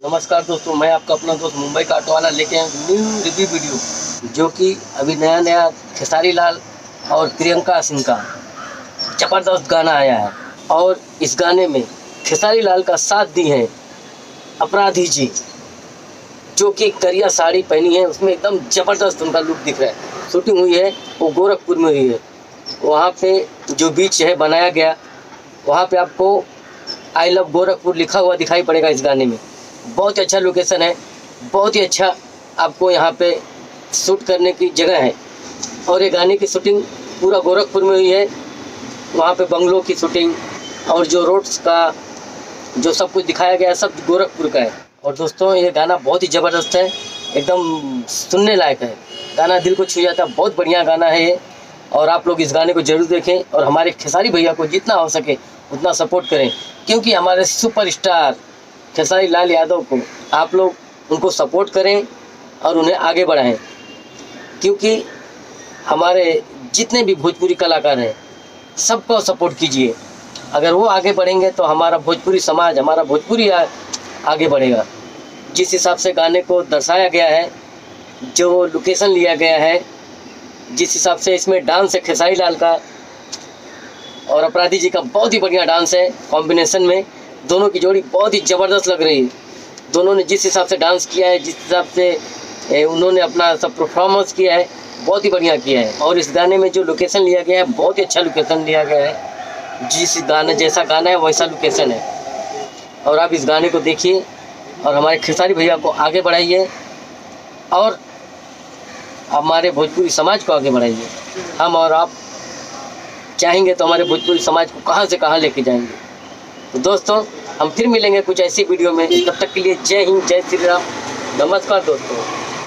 नमस्कार दोस्तों, मैं आपका अपना दोस्त मुंबई का ऑटो वाला लेके आया न्यू रिव्यू वीडियो, जो कि अभी नया खेसारी लाल और प्रियंका सिंह का ज़बरदस्त गाना आया है। और इस गाने में खेसारी लाल का साथ दी है अपराधी जी, जो कि करिया साड़ी पहनी है, उसमें एकदम ज़बरदस्त उनका लुक दिख रहा है। शूटिंग हुई है वो गोरखपुर में हुई है। वहाँ पे जो बीच है बनाया गया, वहाँ पे आपको आई लव गोरखपुर लिखा हुआ दिखाई पड़ेगा इस गाने में। बहुत ही अच्छा लोकेशन है, बहुत ही अच्छा आपको यहाँ पे शूट करने की जगह है। और ये गाने की शूटिंग पूरा गोरखपुर में हुई है। वहाँ पे बंगलों की शूटिंग और जो रोड्स का जो सब कुछ दिखाया गया है, सब गोरखपुर का है। और दोस्तों, ये गाना बहुत ही ज़बरदस्त है, एकदम सुनने लायक है। गाना दिल को छू जाता है, बहुत बढ़िया गाना है ये। और आप लोग इस गाने को ज़रूर देखें और हमारे खेसारी भैया को जितना हो सके उतना सपोर्ट करें, क्योंकि हमारे सुपरस्टार खेसारी लाल यादव को आप लोग उनको सपोर्ट करें और उन्हें आगे बढ़ाएं, क्योंकि हमारे जितने भी भोजपुरी कलाकार हैं सबको सपोर्ट कीजिए। अगर वो आगे बढ़ेंगे तो हमारा भोजपुरी समाज, हमारा भोजपुरी आगे बढ़ेगा। जिस हिसाब से गाने को दर्शाया गया है, जो लोकेशन लिया गया है, जिस हिसाब से इसमें डांस है खेसारी लाल का और अपराधी जी का, बहुत ही बढ़िया डांस है। कॉम्बिनेशन में दोनों की जोड़ी बहुत ही ज़बरदस्त लग रही है। दोनों ने जिस हिसाब से डांस किया है, जिस हिसाब से उन्होंने अपना सब परफॉर्मेंस किया है, बहुत ही बढ़िया किया है। और इस गाने में जो लोकेशन लिया गया है, बहुत ही अच्छा लोकेशन लिया गया है। जिस गाने जैसा गाना है वैसा लोकेशन है। और आप इस गाने को देखिए और हमारे खेसारी भैया को आगे बढ़ाइए और हमारे भोजपुरी समाज को आगे बढ़ाइए। हम और आप चाहेंगे तो हमारे भोजपुरी समाज को कहाँ से कहाँ लेके जाएंगे। तो दोस्तों, हम फिर मिलेंगे कुछ ऐसी वीडियो में। तब तक के लिए जय हिंद, जय श्री राम, नमस्कार दोस्तों।